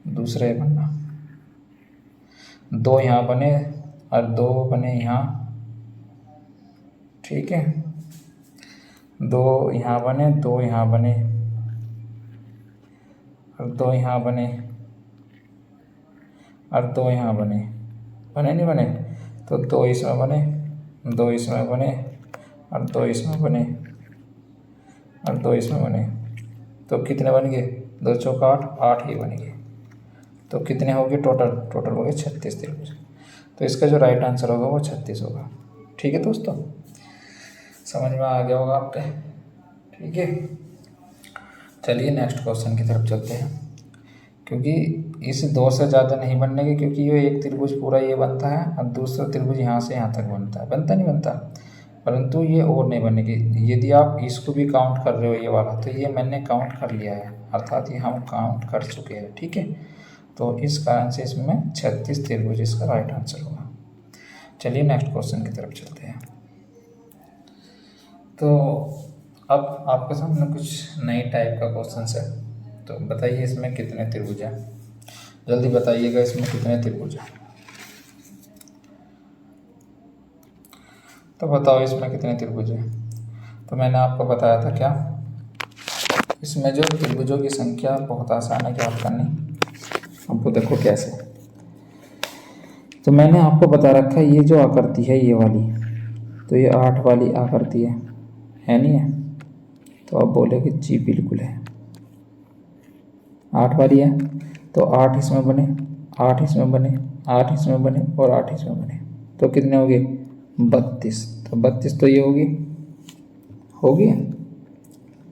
Speaker 1: दूसरा ही बनना, 2 यहाँ बने और 2 बने यहाँ, ठीक है। 2 यहाँ बने, 2 यहाँ बने और 2 यहाँ बने और 2 यहाँ बने, बने नहीं बने, तो 2 इसमें बने, 2 इसमें बने और 2 इसमें बने और 2 इसमें बने। तो कितने बन गए, 2 चौका 8, 8 ही बन गए। तो कितने हो गए टोटल, टोटल हो गए 36 त्रिभुज। तो इसका जो राइट आंसर होगा वो 36 होगा। ठीक है दोस्तों, समझ में आ गया होगा आपके। ठीक है, चलिए नेक्स्ट क्वेश्चन की तरफ चलते हैं। क्योंकि इस 2 से ज़्यादा नहीं बनने के, क्योंकि ये एक त्रिभुज पूरा ये बनता है और दूसरा त्रिभुज यहाँ से यहाँ तक बनता है, बनता नहीं बनता, परंतु ये और नहीं बनेगी। यदि आप इसको भी काउंट कर रहे हो ये वाला, तो ये मैंने काउंट कर लिया है, अर्थात ये हम काउंट कर चुके हैं। ठीक है, तो इस कारण से इसमें 36 त्रिभुज इसका राइट आंसर होगा। चलिए नेक्स्ट क्वेश्चन की तरफ चलते हैं। तो अब आपके सामने कुछ नई टाइप का क्वेश्चन है, तो बताइए इसमें कितने त्रिभुज हैं, जल्दी बताइएगा इसमें कितने त्रिभुज हैं। तो बताओ इसमें कितने त्रिभुज हैं। तो मैंने आपको बताया था क्या, इसमें जो त्रिभुजों की संख्या बहुत आसान है ज्ञात करनी। अब वो देखो कैसे। तो मैंने आपको बता रखा है ये जो आकृति है ये वाली, तो ये 8 वाली आकृति है नहीं है? तो आप बोले कि जी बिल्कुल है, 8 वाली है, तो 8 इसमें बने, 8 इसमें बने, 8 इसमें बने और 8 इसमें बने, तो कितने हो गए? 32। तो 32 तो ये होगी।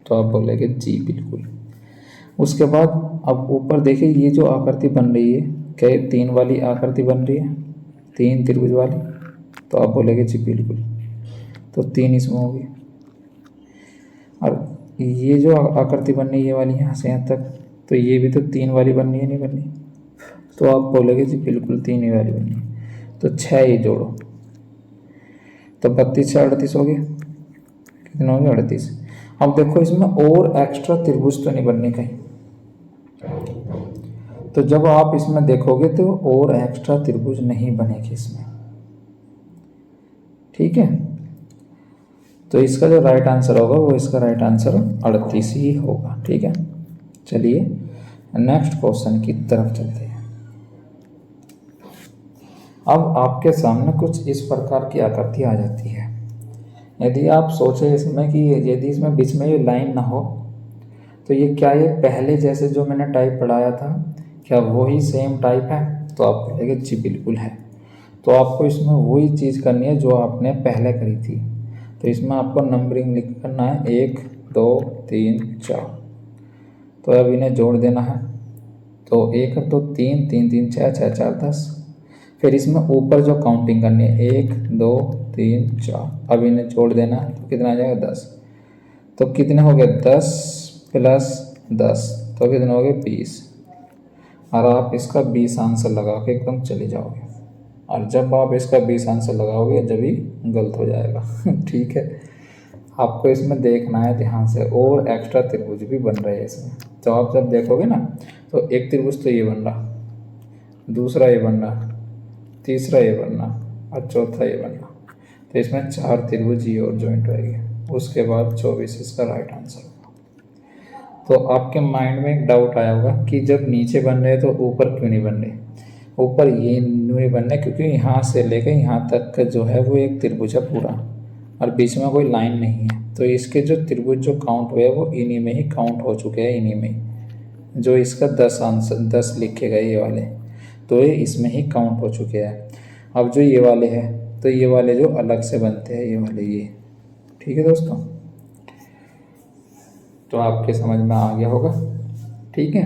Speaker 1: तो आप बोलेंगे जी बिल्कुल। उसके बाद अब ऊपर देखिए ये जो आकृति बन रही है, क्या 3 वाली आकृति बन रही है, 3 त्रिभुज वाली, तो आप बोलेंगे जी बिल्कुल। तो 3 इसमें होगी। और ये जो आकृति बन रही है ये वाली यहाँ से यहाँ तक, तो ये भी तो 3 वाली बन रही है, नहीं बन रही? तो आप बोलोगे जी बिल्कुल 3 ही वाली बन रही है। तो 6 ये जोड़ो, तो 32 से 38 हो गया, कितना हो गया? 38। अब देखो इसमें और एक्स्ट्रा त्रिभुज तो नहीं बनने कहीं, तो जब आप इसमें देखोगे तो और एक्स्ट्रा त्रिभुज नहीं बनेगी इसमें। ठीक है, तो इसका जो राइट आंसर होगा वो इसका राइट आंसर 38 ही होगा। ठीक है, चलिए नेक्स्ट क्वेश्चन की तरफ चलते हैं। अब आपके सामने कुछ इस प्रकार की आकृति आ जाती है। यदि आप सोचें इसमें कि यदि इसमें बीच में ये लाइन ना हो, तो ये क्या ये पहले जैसे जो मैंने टाइप पढ़ाया था क्या वही सेम टाइप है? तो आप कहेंगे जी बिल्कुल है। तो आपको इसमें वही चीज़ करनी है जो आपने पहले करी थी। तो इसमें आपको नंबरिंग लिख करना है 1 2 3 4। तो अब इन्हें जोड़ देना है, तो 1 तो 3 3 3 6 6 4 10। फिर इसमें ऊपर जो काउंटिंग करनी है 1 2 3 4, अब इन्हें जोड़ देना है, तो कितना आ जाएगा? 10। तो कितने हो गए? 10 प्लस 10, तो कितने हो गए? 20। और आप इसका 20 आंसर लगा के एकदम चले जाओगे, और जब आप इसका 20 आंसर लगाओगे जब ही गलत हो जाएगा। ठीक है, आपको इसमें देखना है ध्यान से, और एक्स्ट्रा त्रिभुज भी बन रहे हैं इसमें। तो आप जब देखोगे ना, तो एक त्रिभुज तो ये बन रहा, दूसरा ये बन रहा, तीसरा ये बन रहा और चौथा ये बन रहा। तो इसमें 4 त्रिभुज ये और ज्वाइंट होएंगे। उसके बाद 24 इसका राइट आंसर होगा। तो आपके माइंड में एक डाउट आया होगा कि जब नीचे बन रहे तो ऊपर क्यों नहीं बन रहे? ऊपर ये नहीं बनना क्योंकि यहाँ से लेकर यहाँ तक का जो है वो एक त्रिभुज है पूरा, और बीच में कोई लाइन नहीं है। तो इसके जो त्रिभुज जो काउंट हुए वो इन्हीं में ही काउंट हो चुके हैं, इन्हीं में जो इसका 10 आंसर 10 लिखे गए ये वाले, तो ये इसमें ही काउंट हो चुके हैं। अब जो ये वाले हैं, तो ये वाले जो अलग से बनते हैं ये वाले ये। ठीक है दोस्तों, तो आपके समझ में आ गया होगा। ठीक है,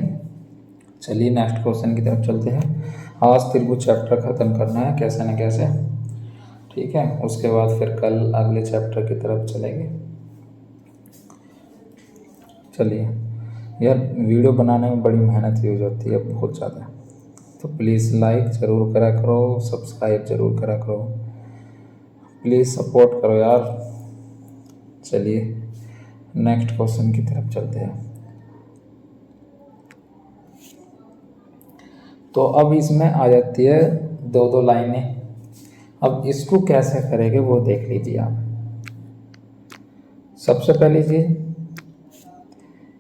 Speaker 1: चलिए नेक्स्ट क्वेश्चन की तरफ चलते हैं। आज त्रिभुज चैप्टर ख़त्म करना है कैसे न कैसे। ठीक है, उसके बाद फिर कल अगले चैप्टर की तरफ चलेंगे। चलिए यार, वीडियो बनाने में बड़ी मेहनत यूज होती है बहुत ज़्यादा, तो प्लीज़ लाइक ज़रूर करा करो, सब्सक्राइब ज़रूर करा करो, प्लीज़ सपोर्ट करो यार। चलिए नेक्स्ट क्वेश्चन की तरफ चलते हैं। तो अब इसमें आ जाती है 2-2 लाइनें। अब इसको कैसे करेंगे वो देख लीजिए आप। सबसे पहली चीज़,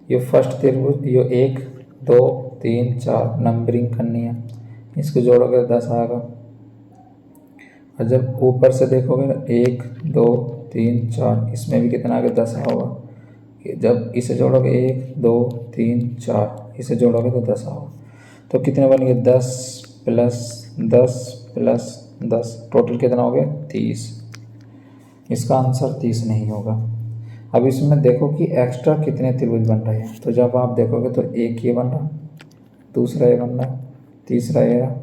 Speaker 1: ये फर्स्ट त्रिभुज ये 1 2 3 4 नंबरिंग करनी है, इसको जोड़ोगे 10 आएगा। और जब ऊपर से देखोगे 1 2 3 4, इसमें भी कितना आगे? 10 होगा। जब इसे जोड़ोगे 1 2 3 4, इसे जोड़ोगे तो 10 होगा। तो कितने बनेंगे? 10 प्लस 10 प्लस 10, टोटल कितना हो गया 30। इसका आंसर 30 नहीं होगा। अब इसमें देखो कि एक्स्ट्रा कितने त्रिभुज बन रहे हैं। तो जब आप देखोगे तो एक ये बन रहा, दूसरा ये बन रहा, तीसरा ये रहा,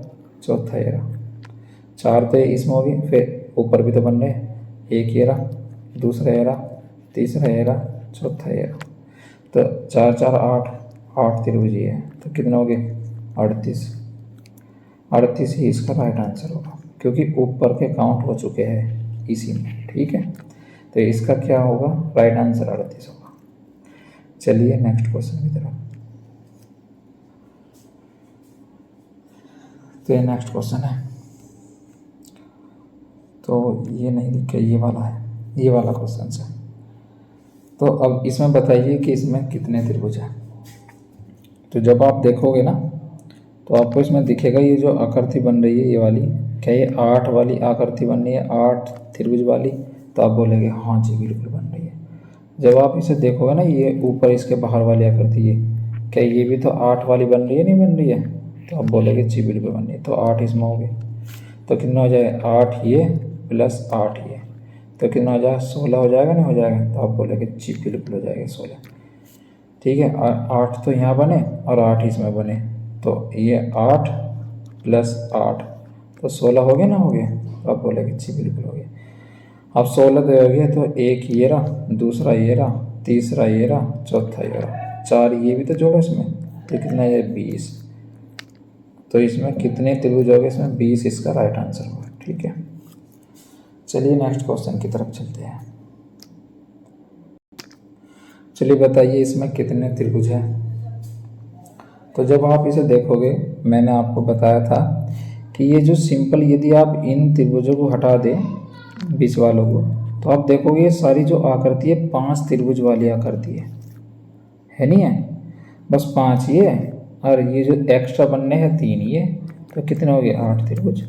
Speaker 1: चौथा ये रहा, 4 तो इसमें हो गए। फिर ऊपर भी तो बन रहे, एक ये रहा, दूसरा ये रहा, तीसरा ये रहा, चौथा ये रहा। तो 4 4 8, 8 त्रिभुज ये है। तो कितना हो गए 38। 38 ही इसका राइट आंसर होगा, क्योंकि ऊपर के काउंट हो चुके हैं इसी में। ठीक है, तो इसका क्या होगा, राइट आंसर 38 होगा। चलिए नेक्स्ट क्वेश्चन की तरफ। तो ये नेक्स्ट क्वेश्चन है, तो ये नहीं लिखे, ये वाला है, ये वाला क्वेश्चन है। तो अब इसमें बताइए कि इसमें कितने त्रिभुज हैं। तो जब आप देखोगे ना तो आपको इसमें दिखेगा ये जो आकृति बन रही है ये वाली, क्या ये 8 वाली आकृति बन रही है, 8 त्रिभुज वाली। तो आप बोलेंगे हाँ जी बिल्कुल बन रही है। जब आप इसे देखोगे ना, ये ऊपर इसके बाहर वाली आकृति ये, क्या ये भी तो 8 वाली बन रही है, नहीं बन रही है? तो आप बोलेंगे जी बिल्कुल बन रही है। तो 8 इसमें हो गए, तो कितना हो जाएगा 8 ये प्लस 8 ये, तो कितना हो जाएगा 16 हो जाएगा, नहीं हो जाएगा? तो आप बोलेंगे जी बिल्कुल हो जाएगा 16। ठीक है, 8 तो यहाँ बने और 8 इसमें बने, तो ये 8 प्लस 8 तो 16 हो गए ना, हो गए? तो आप बोलेंगे जी बिल्कुल हो गए। अब 16 तो हो गया, तो एक ये रहा, दूसरा ये रहा, तीसरा ये रहा, चौथा ये रहा, 4 ये भी तो जोड़ो इसमें, तो कितना है 20। तो इसमें कितने त्रिभुज हो गए, इसमें 20 इसका राइट आंसर होगा। ठीक है, चलिए नेक्स्ट क्वेश्चन की तरफ चलते हैं। चलिए बताइए इसमें कितने त्रिभुज हैं। तो जब आप इसे देखोगे, मैंने आपको बताया था कि ये जो सिंपल, यदि आप इन त्रिभुजों को हटा दें बीच वालों को, तो आप देखोगे ये सारी जो आकृति है 5 त्रिभुज वाली आकृति है नहीं है? बस 5 ये है, और ये जो एक्स्ट्रा बनने हैं 3 ये, तो कितने हो गए 8 त्रिभुज।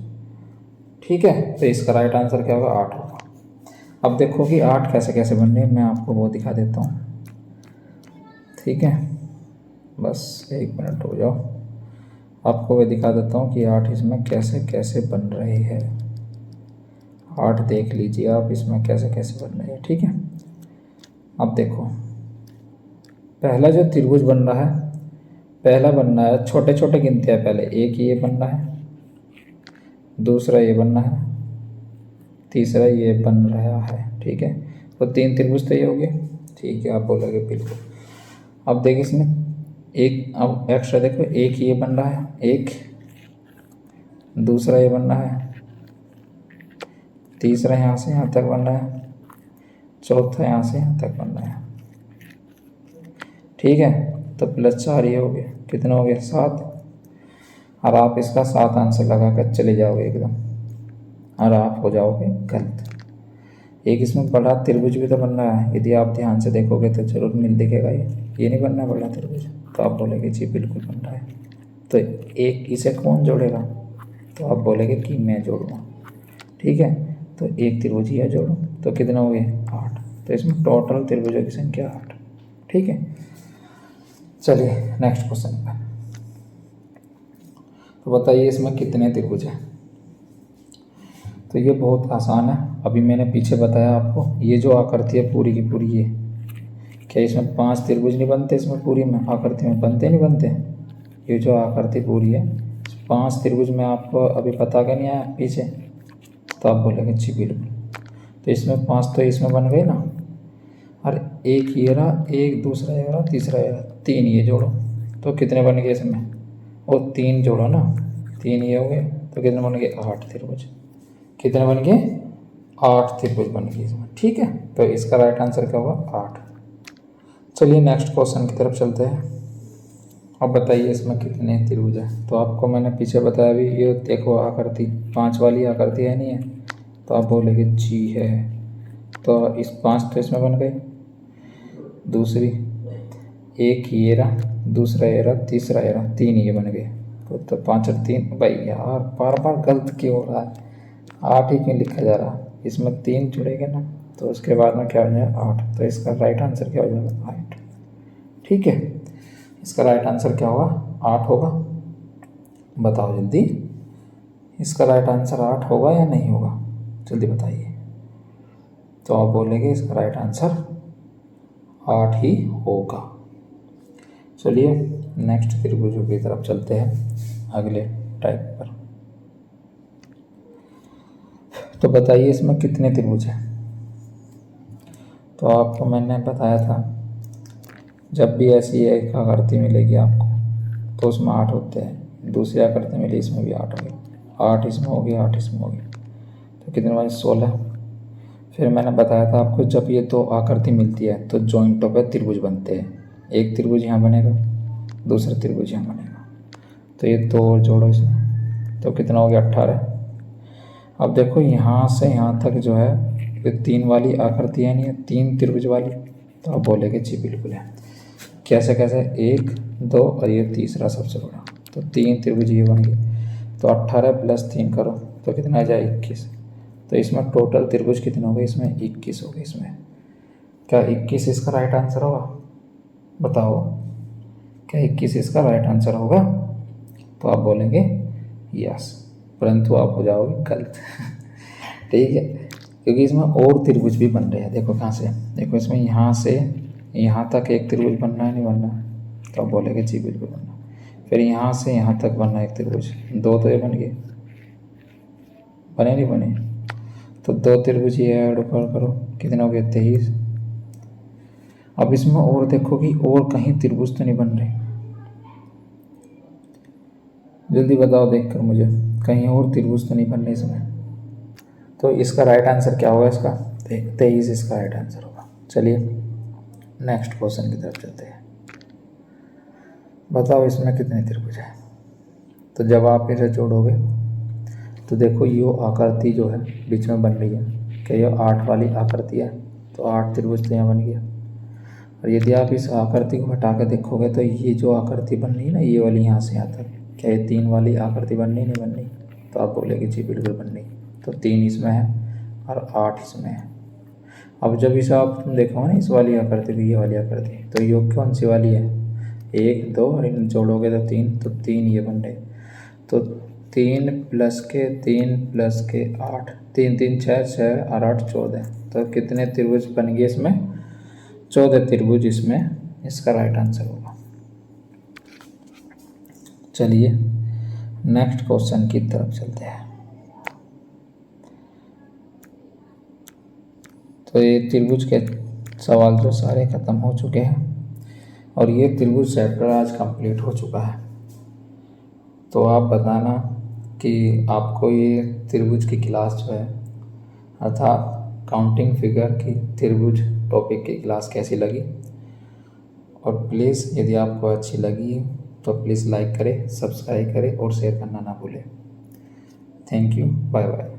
Speaker 1: ठीक है, तो इसका राइट आंसर क्या होगा 8 होगा। अब देखो कि 8 कैसे कैसे बन रहे हैं, मैं आपको वो दिखा देता हूँ। ठीक है, बस 1 मिनट हो जाओ, आपको मैं दिखा देता हूँ कि 8 इसमें कैसे कैसे बन रहे हैं। 8 देख लीजिए आप इसमें कैसे कैसे बन रहे हैं। ठीक है, अब देखो पहला जो त्रिभुज बन रहा है, पहला बन रहा है, छोटे छोटे गिनते हैं, पहले एक ये बन रहा है, दूसरा ये बन रहा है, तीसरा ये बन रहा है। ठीक है, तो 3 त्रिभुज तो ये हो गए। ठीक है, आप बोलोगे बिल्कुल। अब देखिए इसमें एक, अब एक्स्ट्रा देखो, एक ये बन रहा है, एक दूसरा ये बन रहा है, तीसरा यहाँ से यहाँ तक बन रहा है, चौथा यहाँ से यहाँ तक बन रहा है। ठीक है, तो प्लस 4 ये हो गए, कितना हो गया 7। और आप इसका 7 आंसर लगा कर चले जाओगे एकदम, और आप हो जाओगे गलत। एक इसमें बड़ा त्रिभुज भी तो बन रहा है, यदि आप ध्यान से देखोगे तो जरूर मिल दिखेगा ये नहीं बनना बड़ा त्रिभुज। तो आप बोलेंगे जी बिल्कुल बन रहा है। तो एक इसे कौन जोड़ेगा? तो आप बोलेंगे कि मैं जोड़ूँगा। ठीक है, तो एक त्रिभुज ही जोड़ो, तो कितना हो गए 8। तो इसमें टोटल त्रिभुजों की संख्या 8। ठीक है, चलिए नेक्स्ट क्वेश्चन पर। तो बताइए इसमें कितने त्रिभुज हैं। तो ये बहुत आसान है, अभी मैंने पीछे बताया आपको। ये जो आकृति है पूरी की पूरी, ये क्या इसमें 5 त्रिभुज नहीं बनते? इसमें पूरी में आकृति में बनते नहीं बनते? ये जो आकृति पूरी है 5 त्रिभुज में आपको अभी पता क्या नहीं आया पीछे? तो आप बोलेंगे जी बिल्कुल। तो इसमें 5 तो इसमें बन गए ना, और एक ये रहा, एक दूसरा ये रहा, तीसरा ये रहा, 3 ये जोड़ो, तो कितने बन गए इसमें? और 3 जोड़ो ना, 3 ये हो गए, तो कितने बन गए 8 त्रिभुज। कितने बन गए 8 त्रिभुज बन गए इसमें। ठीक है, तो इसका राइट आंसर क्या होगा 8। चलिए नेक्स्ट क्वेश्चन की तरफ चलते हैं। अब बताइए इसमें कितने त्रिभुज हैं। तो आपको मैंने पीछे बताया भी, ये देखो आकृति 5 वाली आकृति है नहीं है? तो आप बोलेंगे जी है। तो इस 5 तो इसमें बन गए, दूसरी एक ये रहा, दूसरा ये रहा, तीसरा ये रहा, 3 ये बन गए। तो 5 और 3, भाई यार बार बार गलत क्यों हो रहा है? 8 ही क्यों लिखा जा रहा है? इसमें 3 जुड़ेंगे ना, तो उसके बाद में क्या हो जाएगा 8। तो इसका राइट आंसर क्या हो जाएगा 8। ठीक है, इसका राइट आंसर क्या होगा 8 होगा। बताओ जल्दी, इसका राइट आंसर 8 होगा या नहीं होगा, जल्दी बताइए। तो आप बोलेंगे इसका राइट आंसर 8 ही होगा। चलिए नेक्स्ट त्रिभुजों की तरफ चलते हैं, अगले टाइप पर। तो बताइए इसमें कितने त्रिभुज हैं। तो आपको मैंने बताया था जब भी ऐसी एक आकृति मिलेगी आपको तो उसमें 8 होते हैं। दूसरी आकृति मिली, इसमें भी 8 हो गए, 8 इसमें हो गई, 8 इसमें हो गई, तो कितने बचे 16। फिर मैंने बताया था आपको जब ये दो आकृति मिलती है तो जॉइंटों पे त्रिभुज बनते हैं। एक त्रिभुज यहाँ बनेगा, दूसरा त्रिभुज यहाँ बनेगा, तो ये दो और जोड़ो इसमें, तो कितना हो गया 18। अब देखो यहाँ से यहाँ तक जो है ये 3 वाली आकृति है, नहीं है 3 त्रिभुज वाली, तो आप बोलेंगे जी बिल्कुल है। कैसे कैसे, 1 2 और ये तीसरा सबसे बड़ा, तो 3 त्रिभुज ये बन गए। तो 18 + 3 करो तो कितना आ जाए 21। तो इसमें टोटल त्रिभुज कितने हो गए, इसमें 21 हो गए। इसमें क्या 21 इसका राइट आंसर होगा, बताओ क्या 21 इसका राइट आंसर होगा। तो आप बोलेंगे यस, परंतु आप हो जाओगे गलत ठीक है, क्योंकि इसमें और त्रिभुज भी बन रहे हैं। देखो कहाँ से, देखो इसमें यहाँ से यहाँ तक एक त्रिभुज बनना है, नहीं बनना, तो आप बोलेंगे जी बिल्कुल बनना। फिर यहाँ से यहाँ तक बनना है एक त्रिभुज, 2 तो ये बन गए, बने नहीं बने, तो 2 त्रिभुज ये ऐड करो, कितने हो गए 23। अब इसमें और देखो कि और कहीं त्रिभुज तो नहीं बन रहे, जल्दी बताओ देखकर मुझे, कहीं और त्रिभुज तो नहीं बन रहे इसमें। तो इसका राइट आंसर क्या होगा, इसका 23 इसका राइट आंसर होगा। चलिए नेक्स्ट क्वेश्चन की तरफ चलते हैं। बताओ इसमें कितने त्रिभुज हैं। तो जब आप इसे जोड़ोगे तो देखो ये आकृति जो है बीच में बन रही है, क्या ये 8 वाली आकृति है, तो 8 त्रिभुज तो यहाँ बन गया। और यदि आप इस आकृति को हटा कर देखोगे तो ये जो आकृति बन रही है ना, ये वाली यहाँ से यहाँ तक, क्या ये 3 वाली आकृति बन रही नहीं बन रही, तो आप बोलेंगे जी बिल्कुल बन रही। तो 3 इसमें है और 8 इसमें है। अब जब इसे आप देखो ना, इस वाली आकृति भी ये वाली आकृति, तो ये कौन सी वाली है, 1 2 और इन जोड़ोगे तो 3, तो 3 ये बन रहे। तो 3 + 3 + 8, 3 3 6 6 और 8 14, तो कितने त्रिभुज बन गए इसमें, 14 त्रिभुज इसमें इसका राइट आंसर होगा। चलिए नेक्स्ट क्वेश्चन की तरफ चलते हैं। तो ये त्रिभुज के सवाल जो सारे ख़त्म हो चुके हैं और ये त्रिभुज चैप्टर आज कंप्लीट हो चुका है। तो आप बताना कि आपको ये त्रिभुज की क्लास जो है अर्थात काउंटिंग फिगर की त्रिभुज टॉपिक की क्लास कैसी लगी। और प्लीज़ यदि आपको अच्छी लगी तो प्लीज़ लाइक करें, सब्सक्राइब करें और शेयर करना ना भूलें। Thank you, bye bye.